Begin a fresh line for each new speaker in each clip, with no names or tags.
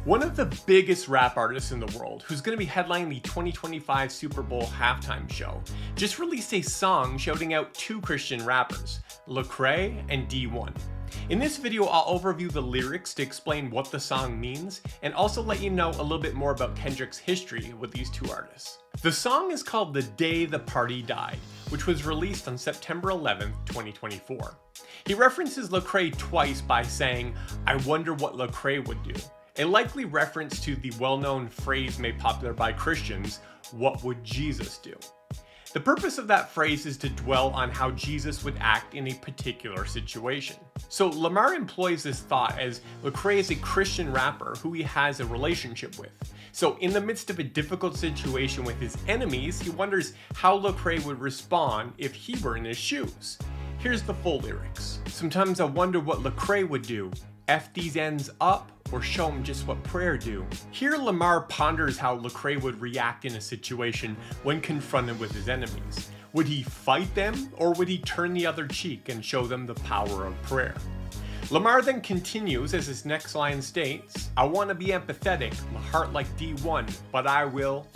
One of the biggest rap artists in the world, who's going to be headlining the 2025 Super Bowl halftime show, just released a song shouting out two Christian rappers, Lecrae and Dee-1. In this video, I'll overview the lyrics to explain what the song means, and also let you know a little bit more about Kendrick's history with these two artists. The song is called The Day the Party Died, which was released on September 11th, 2024. He references Lecrae twice by saying, "I wonder what Lecrae would do," a likely reference to the well-known phrase made popular by Christians, "What would Jesus do?" The purpose of that phrase is to dwell on how Jesus would act in a particular situation. So Lamar employs this thought as Lecrae is a Christian rapper who he has a relationship with. So in the midst of a difficult situation with his enemies, he wonders how Lecrae would respond if he were in his shoes. Here's the full lyrics. "Sometimes I wonder what Lecrae would do. F these ends up, or show him just what prayer do." Here Lamar ponders how Lecrae would react in a situation when confronted with his enemies. Would he fight them, or would he turn the other cheek and show them the power of prayer? Lamar then continues as his next line states, "I want to be empathetic, my heart like D1, but I will..."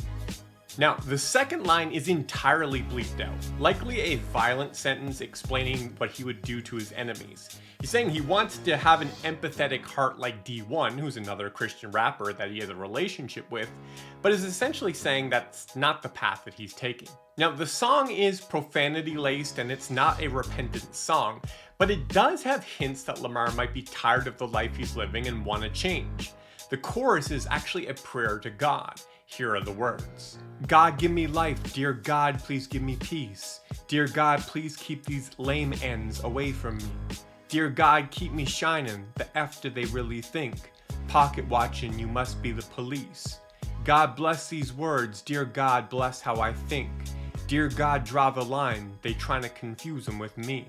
Now, the second line is entirely bleeped out, likely a violent sentence explaining what he would do to his enemies. He's saying he wants to have an empathetic heart like D1, who's another Christian rapper that he has a relationship with, but is essentially saying that's not the path that he's taking. Now, the song is profanity laced and it's not a repentant song, but it does have hints that Lamar might be tired of the life he's living and want to change. The chorus is actually a prayer to God. Here are the words. "God, give me life. Dear God, please give me peace. Dear God, please keep these lame ends away from me. Dear God, keep me shining. The F do they really think? Pocket watching, you must be the police. God bless these words. Dear God, bless how I think. Dear God, draw the line. They trying to confuse them with me.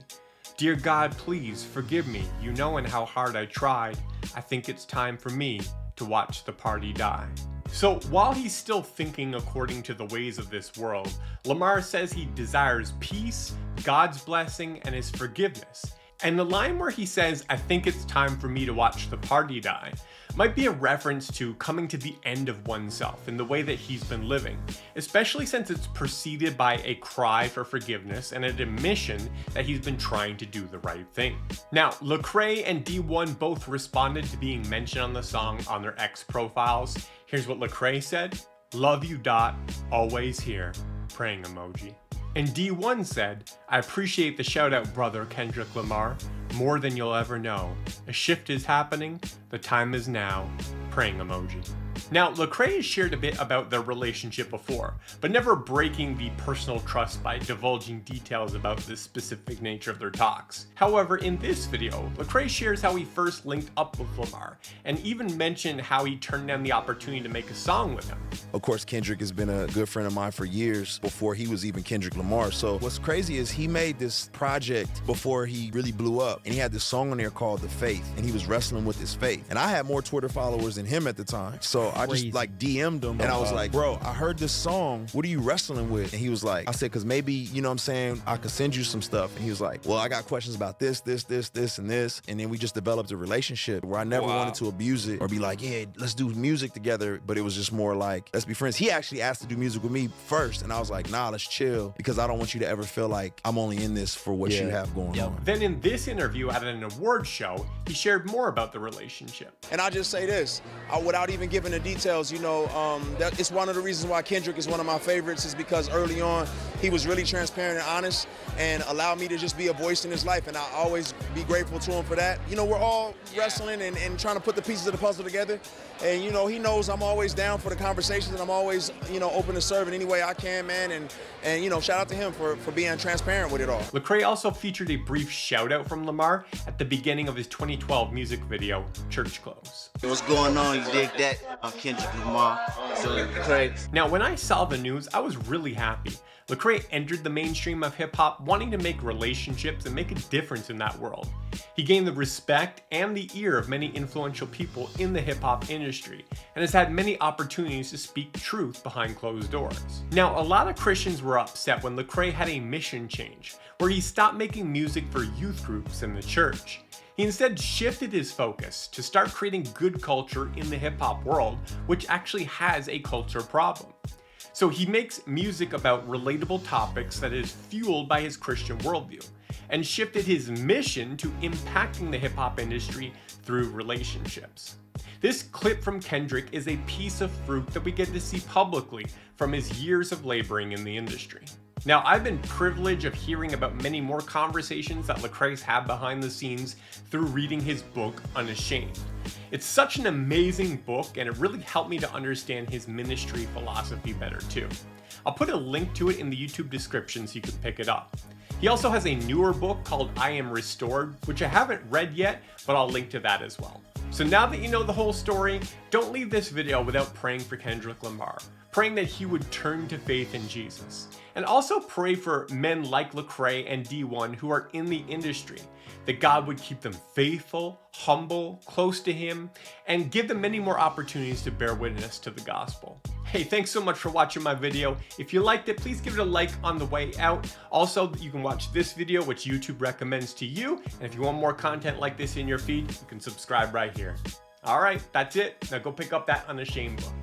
Dear God, please forgive me. You knowing how hard I tried. I think it's time for me to watch the party die." So while he's still thinking according to the ways of this world, Lamar says he desires peace, God's blessing, and his forgiveness. And the line where he says, "I think it's time for me to watch the party die," might be a reference to coming to the end of oneself in the way that he's been living, especially since it's preceded by a cry for forgiveness and an admission that he's been trying to do the right thing. Now, Lecrae and Dee-1 both responded to being mentioned on the song on their X profiles. Here's what Lecrae said: "Love you, Dot, always here," praying emoji. And Dee-1 said, "I appreciate the shout out, brother Kendrick Lamar, more than you'll ever know. A shift is happening, the time is now," praying emoji. Now, Lecrae has shared a bit about their relationship before, but never breaking the personal trust by divulging details about the specific nature of their talks. However, in this video, Lecrae shares how he first linked up with Lamar, and even mentioned how he turned down the opportunity to make a song with him.
Of course, Kendrick has been a good friend of mine for years, before he was even Kendrick Lamar. So what's crazy is he made this project before he really blew up, and he had this song on there called The Faith, and he was wrestling with his faith. And I had more Twitter followers than him at the time. So I just like DM'd him, and I was like, "Bro, I heard this song. What are you wrestling with?" And he was like, I said, "Cause maybe, you know what I'm saying, I could send you some stuff." And he was like, "Well, I got questions about this, and this." And then we just developed a relationship where I never wanted to abuse it or be like, "Yeah, let's do music together." But it was just more like, let's be friends. He actually asked to do music with me first, and I was like, "Nah, let's chill, because I don't want you to ever feel like I'm only in this for what you have going on."
Then in this interview at an award show, he shared more about the relationship.
And I just say this, without even giving the details, you know, that it's one of the reasons why Kendrick is one of my favorites, is because early on he was really transparent and honest and allowed me to just be a voice in his life, and I always be grateful to him for that. You know, we're all wrestling and trying to put the pieces of the puzzle together, and you know, he knows I'm always down for the conversations, and I'm always, you know, open to serve in any way I can, man, and you know, shout out to him for being transparent with it all.
Lecrae also featured a brief shout out from Lamar at the beginning of his 2012 music video, Church Clothes.
"What's going on? You dig that? I'm Kendrick Lamar."
Now, when I saw the news, I was really happy. Lecrae entered the mainstream of hip-hop wanting to make relationships and make a difference in that world. He gained the respect and the ear of many influential people in the hip-hop industry, and has had many opportunities to speak truth behind closed doors. Now, a lot of Christians were upset when Lecrae had a mission change, where he stopped making music for youth groups in the church. He instead shifted his focus to start creating good culture in the hip-hop world, which actually has a culture problem. So he makes music about relatable topics that is fueled by his Christian worldview, and shifted his mission to impacting the hip-hop industry through relationships. This clip from Kendrick is a piece of fruit that we get to see publicly from his years of laboring in the industry. Now, I've been privileged of hearing about many more conversations that Lecrae's had behind the scenes through reading his book, Unashamed. It's such an amazing book, and it really helped me to understand his ministry philosophy better too. I'll put a link to it in the YouTube description so you can pick it up. He also has a newer book called I Am Restored, which I haven't read yet, but I'll link to that as well. So now that you know the whole story, don't leave this video without praying for Kendrick Lamar, praying that he would turn to faith in Jesus. And also pray for men like Lecrae and Dee-1 who are in the industry, that God would keep them faithful, humble, close to him, and give them many more opportunities to bear witness to the gospel. Hey, thanks so much for watching my video. If you liked it, please give it a like on the way out. Also, you can watch this video, which YouTube recommends to you. And if you want more content like this in your feed, you can subscribe right here. All right, that's it. Now go pick up that Unashamed book.